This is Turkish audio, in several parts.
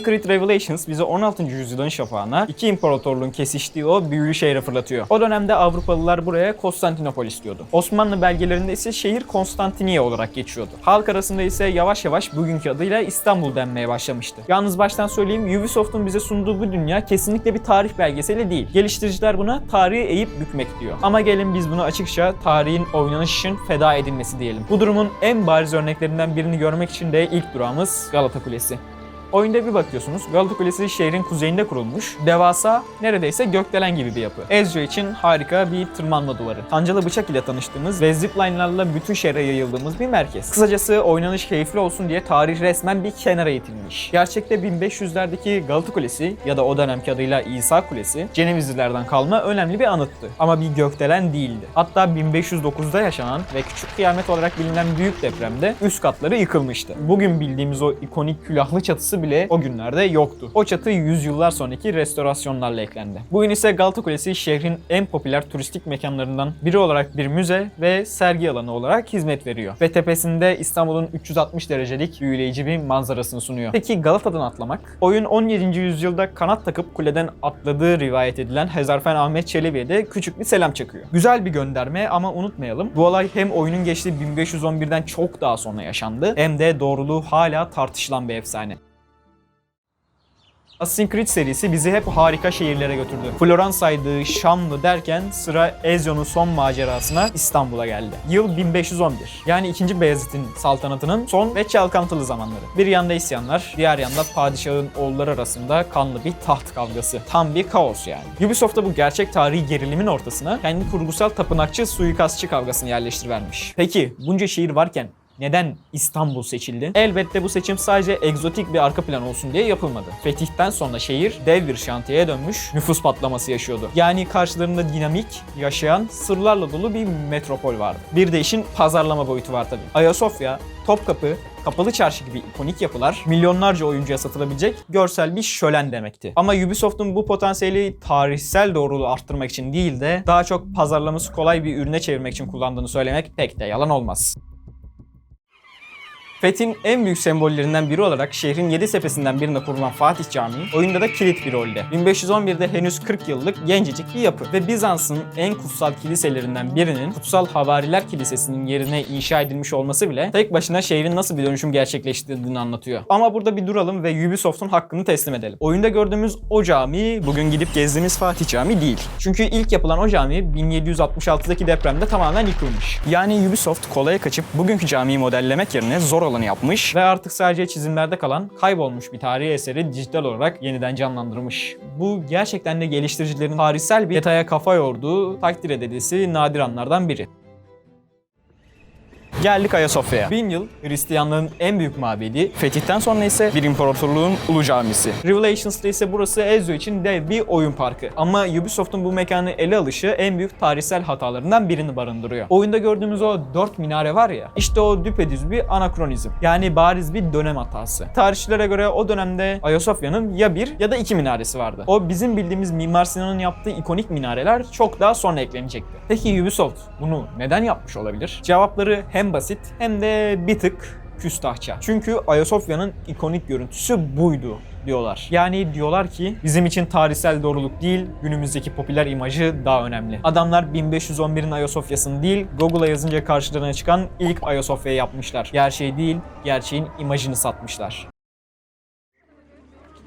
Secret Revelations bizi 16. yüzyılın şafağına iki imparatorluğun kesiştiği o büyülü şehre fırlatıyor. O dönemde Avrupalılar buraya Konstantinopolis diyordu. Osmanlı belgelerinde ise şehir Konstantiniye olarak geçiyordu. Halk arasında ise yavaş yavaş bugünkü adıyla İstanbul denmeye başlamıştı. Yalnız baştan söyleyeyim, Ubisoft'un bize sunduğu bu dünya kesinlikle bir tarih belgeseli değil. Geliştiriciler buna tarihi eğip bükmek diyor. Ama gelin biz bunu açıkça tarihin oynanış için feda edilmesi diyelim. Bu durumun en bariz örneklerinden birini görmek için de ilk durağımız Galata Kulesi. Oyunda bir bakıyorsunuz, Galata Kulesi şehrin kuzeyinde kurulmuş, devasa, neredeyse gökdelen gibi bir yapı. Ezio için harika bir tırmanma duvarı. Kancalı bıçak ile tanıştığımız ve zipline'larla bütün şehre yayıldığımız bir merkez. Kısacası oynanış keyifli olsun diye tarih resmen bir kenara itilmiş. Gerçekte 1500'lerdeki Galata Kulesi ya da o dönemki adıyla İsa Kulesi, Cenevizlilerden kalma önemli bir anıttı. Ama bir gökdelen değildi. Hatta 1509'da yaşanan ve küçük kıyamet olarak bilinen büyük depremde üst katları yıkılmıştı. Bugün bildiğimiz o ikonik külahlı çatısı bile o günlerde yoktu. O çatı yüzyıllar sonraki restorasyonlarla eklendi. Bugün ise Galata Kulesi şehrin en popüler turistik mekanlarından biri olarak bir müze ve sergi alanı olarak hizmet veriyor. Ve tepesinde İstanbul'un 360 derecelik büyüleyici bir manzarasını sunuyor. Peki Galata'dan atlamak? Oyun 17. yüzyılda kanat takıp kuleden atladığı rivayet edilen Hezarfen Ahmet Çelebi'ye de küçük bir selam çakıyor. Güzel bir gönderme ama unutmayalım, bu olay hem oyunun geçtiği 1511'den çok daha sonra yaşandı hem de doğruluğu hala tartışılan bir efsane. Assassin's Creed serisi bizi hep harika şehirlere götürdü. Floransa'ydı, Şam'lı derken sıra Ezio'nun son macerasına İstanbul'a geldi. Yıl 1511. Yani 2. Beyazıt'ın saltanatının son ve çalkantılı zamanları. Bir yanda isyanlar, diğer yanda padişahın oğulları arasında kanlı bir taht kavgası. Tam bir kaos yani. Ubisoft da bu gerçek tarihi gerilimin ortasına kendi kurgusal tapınakçı suikastçı kavgasını yerleştirivermiş. Peki bunca şehir varken neden İstanbul seçildi? Elbette bu seçim sadece egzotik bir arka plan olsun diye yapılmadı. Fetihten sonra şehir dev bir şantiyeye dönmüş, nüfus patlaması yaşıyordu. Yani karşılarında dinamik, yaşayan, sırlarla dolu bir metropol vardı. Bir de işin pazarlama boyutu var tabii. Ayasofya, Topkapı, Kapalı Çarşı gibi ikonik yapılar milyonlarca oyuncuya satılabilecek görsel bir şölen demekti. Ama Ubisoft'un bu potansiyeli tarihsel doğruluğu arttırmak için değil de daha çok pazarlaması kolay bir ürüne çevirmek için kullandığını söylemek pek de yalan olmaz. Fethin en büyük sembollerinden biri olarak şehrin 7 tepesinden birinde kurulan Fatih Camii oyunda da kilit bir rolde. 1511'de henüz 40 yıllık gencecik bir yapı ve Bizans'ın en kutsal kiliselerinden birinin Kutsal Havariler Kilisesi'nin yerine inşa edilmiş olması bile tek başına şehrin nasıl bir dönüşüm gerçekleştirdiğini anlatıyor. Ama burada bir duralım ve Ubisoft'un hakkını teslim edelim. Oyunda gördüğümüz o cami bugün gidip gezdiğimiz Fatih Camii değil. Çünkü ilk yapılan o cami 1766'daki depremde tamamen yıkılmış. Yani Ubisoft kolaya kaçıp bugünkü camiyi modellemek yerine zor olanı yapmış ve artık sadece çizimlerde kalan kaybolmuş bir tarihi eseri dijital olarak yeniden canlandırmış. Bu gerçekten de geliştiricilerin tarihsel bir detaya kafa yorduğu, takdir edilisi nadir anlardan biri. Geldik Ayasofya'ya. 1000 yıl Hristiyanlığın en büyük mabedi, fetihten sonra ise bir imparatorluğun ulu camisi. Revelations'ta ise burası Ezio için dev bir oyun parkı. Ama Ubisoft'un bu mekanı ele alışı en büyük tarihsel hatalarından birini barındırıyor. Oyunda gördüğümüz o 4 minare var ya, işte o düpedüz bir anakronizm. Yani bariz bir dönem hatası. Tarihçilere göre o dönemde Ayasofya'nın ya 1 ya da 2 minaresi vardı. O bizim bildiğimiz Mimar Sinan'ın yaptığı ikonik minareler çok daha sonra eklenecekti. Peki Ubisoft bunu neden yapmış olabilir? Cevapları hem basit hem de bir tık küstahça. Çünkü Ayasofya'nın ikonik görüntüsü buydu diyorlar. Yani diyorlar ki bizim için tarihsel doğruluk değil, günümüzdeki popüler imajı daha önemli. Adamlar 1511'in Ayasofya'sını değil, Google'a yazınca karşılarına çıkan ilk Ayasofya'yı yapmışlar. Gerçeği değil, gerçeğin imajını satmışlar.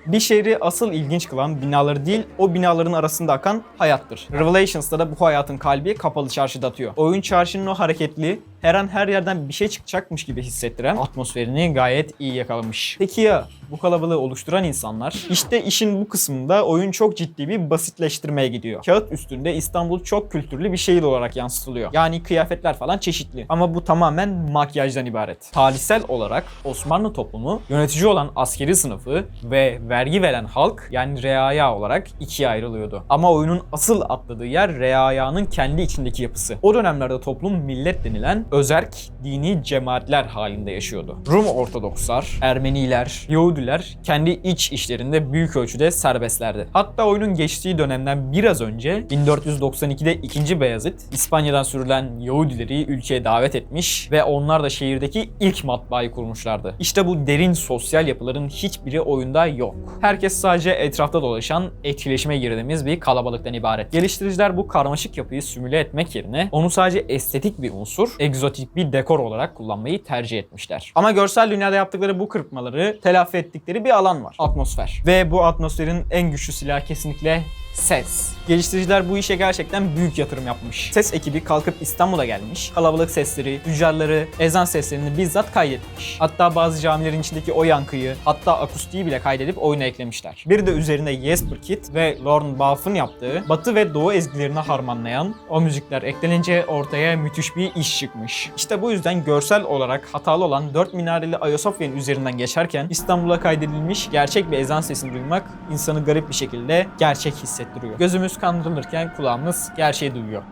Bir şehri asıl ilginç kılan binaları değil, o binaların arasında akan hayattır. Revelations'ta da bu hayatın kalbi Kapalı Çarşı'da atıyor. Oyun çarşının o hareketli, her an her yerden bir şey çıkacakmış gibi hissettiren atmosferini gayet iyi yakalamış. Peki ya bu kalabalığı oluşturan insanlar? İşte işin bu kısmında oyun çok ciddi bir basitleştirmeye gidiyor. Kağıt üstünde İstanbul çok kültürlü bir şehir olarak yansıtılıyor. Yani kıyafetler falan çeşitli. Ama bu tamamen makyajdan ibaret. Tarihsel olarak Osmanlı toplumu yönetici olan askeri sınıfı ve vergi veren halk yani reaya olarak ikiye ayrılıyordu. Ama oyunun asıl atladığı yer reayanın kendi içindeki yapısı. O dönemlerde toplum millet denilen özerk dini cemaatler halinde yaşıyordu. Rum Ortodokslar, Ermeniler, Yahudiler kendi iç işlerinde büyük ölçüde serbestlerdi. Hatta oyunun geçtiği dönemden biraz önce 1492'de 2. Beyazıt İspanya'dan sürülen Yahudileri ülkeye davet etmiş ve onlar da şehirdeki ilk matbaayı kurmuşlardı. İşte bu derin sosyal yapıların hiçbiri oyunda yok. Herkes sadece etrafta dolaşan, etkileşime girdiğimiz bir kalabalıktan ibaret. Geliştiriciler bu karmaşık yapıyı simüle etmek yerine onu sadece estetik bir unsur, egzotik bir dekor olarak kullanmayı tercih etmişler. Ama görsel dünyada yaptıkları bu kırpmaları telafi ettikleri bir alan var. Atmosfer. Ve bu atmosferin en güçlü silahı kesinlikle ses. Geliştiriciler bu işe gerçekten büyük yatırım yapmış. Ses ekibi kalkıp İstanbul'a gelmiş, kalabalık sesleri, tüccarları, ezan seslerini bizzat kaydetmiş. Hatta bazı camilerin içindeki o yankıyı, hatta akustiği bile kaydedip oyuna eklemişler. Bir de üzerine Jesper Kid ve Lorne Balfe'ın yaptığı Batı ve Doğu ezgilerini harmanlayan o müzikler eklenince ortaya müthiş bir iş çıkmış. İşte bu yüzden görsel olarak hatalı olan 4 minareli Ayasofya'nın üzerinden geçerken İstanbul'a kaydedilmiş gerçek bir ezan sesini duymak insanı garip bir şekilde gerçek hissettiriyor. Gözümüz kandırılırken kulağımız gerçeği duyuyor.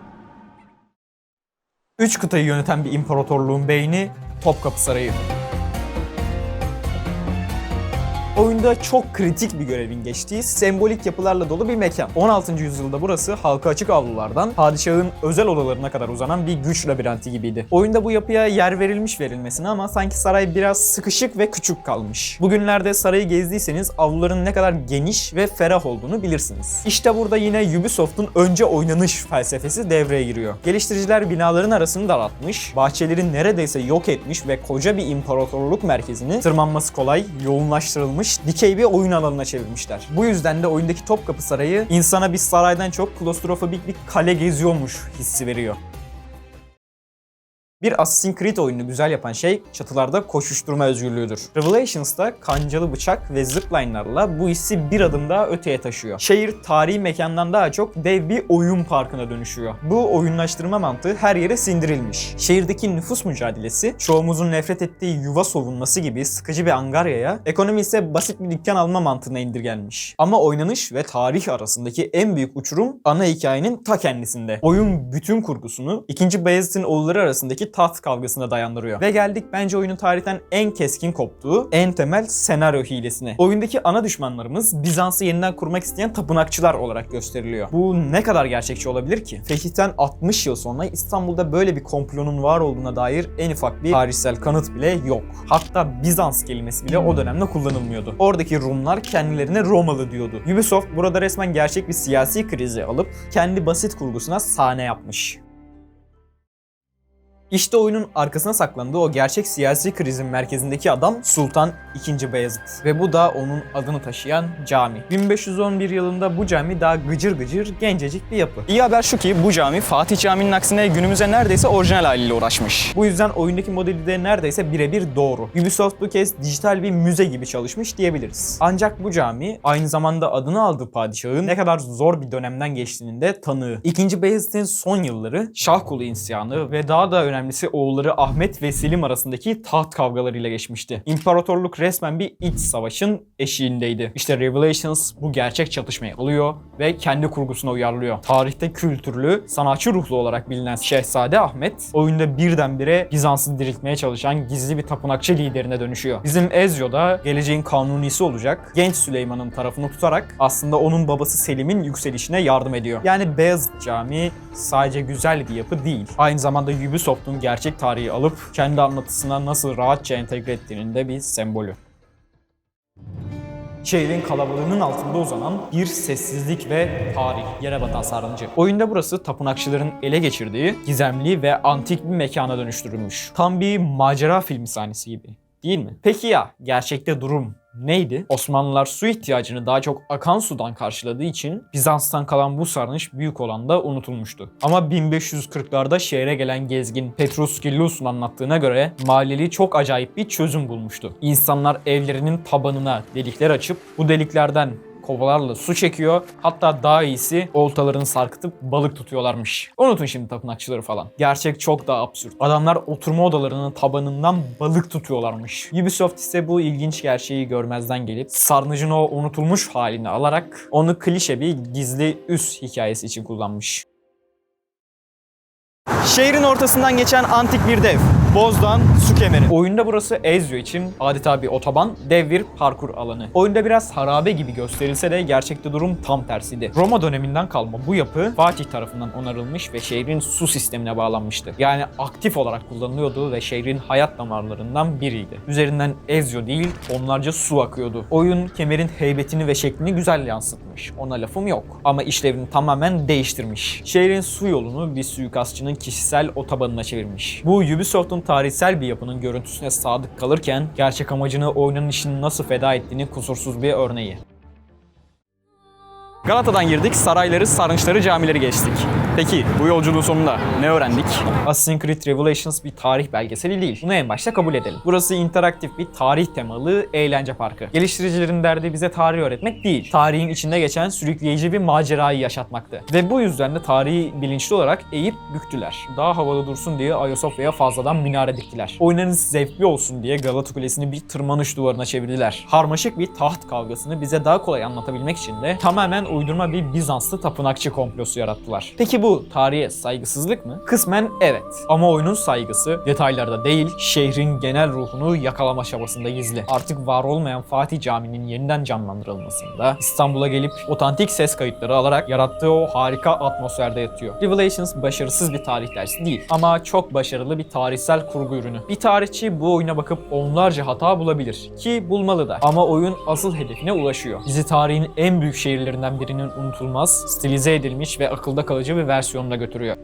3 kıtayı yöneten bir imparatorluğun beyni Topkapı Sarayı. Oyunda çok kritik bir görevin geçtiği sembolik yapılarla dolu bir mekan. 16. yüzyılda burası halka açık avlulardan padişahın özel odalarına kadar uzanan bir güç labirenti gibiydi. Oyunda bu yapıya yer verilmesine ama sanki saray biraz sıkışık ve küçük kalmış. Bugünlerde sarayı gezdiyseniz avluların ne kadar geniş ve ferah olduğunu bilirsiniz. İşte burada yine Ubisoft'un önce oynanış felsefesi devreye giriyor. Geliştiriciler binaların arasını daraltmış, bahçeleri neredeyse yok etmiş ve koca bir imparatorluk merkezini tırmanması kolay, yoğunlaştırılmış dikey bir oyun alanına çevirmişler. Bu yüzden de oyundaki Topkapı Sarayı insana bir saraydan çok klostrofobik bir kale geziyormuş hissi veriyor. Bir Assassin's Creed oyununu güzel yapan şey çatılarda koşuşturma özgürlüğüdür. Revelations'ta kancalı bıçak ve zipline'larla bu hissi bir adım daha öteye taşıyor. Şehir tarihi mekandan daha çok dev bir oyun parkına dönüşüyor. Bu oyunlaştırma mantığı her yere sindirilmiş. Şehirdeki nüfus mücadelesi, çoğumuzun nefret ettiği yuva savunması gibi sıkıcı bir angaryaya, ekonomi ise basit bir dükkan alma mantığına indirgenmiş. Ama oynanış ve tarih arasındaki en büyük uçurum ana hikayenin ta kendisinde. Oyun bütün kurgusunu 2. Bayezid'in oğulları arasındaki taht kavgasına dayandırıyor. Ve geldik bence oyunun tarihten en keskin koptuğu, en temel senaryo hilesine. Oyundaki ana düşmanlarımız Bizans'ı yeniden kurmak isteyen tapınakçılar olarak gösteriliyor. Bu ne kadar gerçekçi olabilir ki? Fetih'ten 60 yıl sonra İstanbul'da böyle bir komplonun var olduğuna dair en ufak bir tarihsel kanıt bile yok. Hatta Bizans kelimesi bile o dönemde kullanılmıyordu. Oradaki Rumlar kendilerine Romalı diyordu. Ubisoft burada resmen gerçek bir siyasi krizi alıp kendi basit kurgusuna sahne yapmış. İşte oyunun arkasına saklandığı o gerçek siyasi krizin merkezindeki adam Sultan II. Bayezid. Ve bu da onun adını taşıyan cami. 1511 yılında bu cami daha gıcır gıcır gencecik bir yapı. İyi haber şu ki bu cami Fatih Camii'nin aksine günümüze neredeyse orijinal haliyle uğraşmış. Bu yüzden oyundaki modeli de neredeyse birebir doğru. Ubisoft bu kez dijital bir müze gibi çalışmış diyebiliriz. Ancak bu cami aynı zamanda adını aldığı padişahın ne kadar zor bir dönemden geçtiğinin de tanığı. II. Bayezid'in son yılları Şahkulu isyanı ve daha da önemlisi oğulları Ahmet ve Selim arasındaki taht kavgalarıyla geçmişti. İmparatorluk resmen bir iç savaşın eşiğindeydi. İşte Revelations bu gerçek çatışmayı alıyor ve kendi kurgusuna uyarlıyor. Tarihte kültürlü, sanatçı ruhlu olarak bilinen Şehzade Ahmet, oyunda birdenbire Bizans'ı diriltmeye çalışan gizli bir tapınakçı liderine dönüşüyor. Bizim Ezio da geleceğin kanunisi olacak, genç Süleyman'ın tarafını tutarak aslında onun babası Selim'in yükselişine yardım ediyor. Yani Beyazıt Camii sadece güzel bir yapı değil. Aynı zamanda Ubisoft'un gerçek tarihi alıp kendi anlatısına nasıl rahatça entegre ettiğinin de bir sembolü. Şehrin kalabalığının altında uzanan bir sessizlik ve tarih, yere batan sarnıcı. Oyunda burası tapınakçıların ele geçirdiği gizemli ve antik bir mekana dönüştürülmüş. Tam bir macera filmi sahnesi gibi. Değil mi? Peki ya gerçekte durum neydi? Osmanlılar su ihtiyacını daha çok akan sudan karşıladığı için Bizans'tan kalan bu sarnıç büyük oranda unutulmuştu. Ama 1540'larda şehre gelen gezgin Petrus Gillus'un anlattığına göre mahalleli çok acayip bir çözüm bulmuştu. İnsanlar evlerinin tabanına delikler açıp bu deliklerden kovalarla su çekiyor. Hatta daha iyisi oltalarını sarkıtıp balık tutuyorlarmış. Unutun şimdi tapınakçıları falan. Gerçek çok daha absürt. Adamlar oturma odalarının tabanından balık tutuyorlarmış. Ubisoft ise bu ilginç gerçeği görmezden gelip sarnıcın o unutulmuş halini alarak onu klişe bir gizli üs hikayesi için kullanmış. Şehrin ortasından geçen antik bir dev. Bozdan su kemeri. Oyunda burası Ezio için adeta bir otoban, dev bir parkur alanı. Oyunda biraz harabe gibi gösterilse de gerçekte durum tam tersiydi. Roma döneminden kalma bu yapı Fatih tarafından onarılmış ve şehrin su sistemine bağlanmıştı. Yani aktif olarak kullanılıyordu ve şehrin hayat damarlarından biriydi. Üzerinden Ezio değil, onlarca su akıyordu. Oyun kemerin heybetini ve şeklini güzel yansıtmış. Ona lafım yok. Ama işlevini tamamen değiştirmiş. Şehrin su yolunu bir suikastçının kişisel otobanına çevirmiş. Bu Ubisoft'un tarihsel bir yapının görüntüsüne sadık kalırken gerçek amacını oyunun işini nasıl feda ettiğini kusursuz bir örneği. Galata'dan girdik, sarayları, sarnıçları, camileri geçtik. Peki bu yolculuğun sonunda ne öğrendik? Assassin's Creed Revelations bir tarih belgeseli değil. Bunu en başta kabul edelim. Burası interaktif bir tarih temalı eğlence parkı. Geliştiricilerin derdi bize tarih öğretmek değil, tarihin içinde geçen sürükleyici bir macerayı yaşatmaktı. Ve bu yüzden de tarihi bilinçli olarak eğip büktüler. Daha havalı dursun diye Ayasofya'ya fazladan minare diktiler. Oynanış zevkli olsun diye Galata Kulesi'ni bir tırmanış duvarına çevirdiler. Karmaşık bir taht kavgasını bize daha kolay anlatabilmek için de tamamen uydurma bir Bizanslı tapınakçı komplosu yarattılar. Peki bu tarihe saygısızlık mı? Kısmen evet. Ama oyunun saygısı detaylarda değil, şehrin genel ruhunu yakalama çabasında gizli. Artık var olmayan Fatih Camii'nin yeniden canlandırılmasında, İstanbul'a gelip otantik ses kayıtları alarak yarattığı o harika atmosferde yatıyor. Revelations başarısız bir tarih dersi değil ama çok başarılı bir tarihsel kurgu ürünü. Bir tarihçi bu oyuna bakıp onlarca hata bulabilir ki bulmalı da. Ama oyun asıl hedefine ulaşıyor. Bizi tarihin en büyük şehirlerinden birinin unutulmaz, stilize edilmiş ve akılda kalıcı bir versiyonuna götürüyor.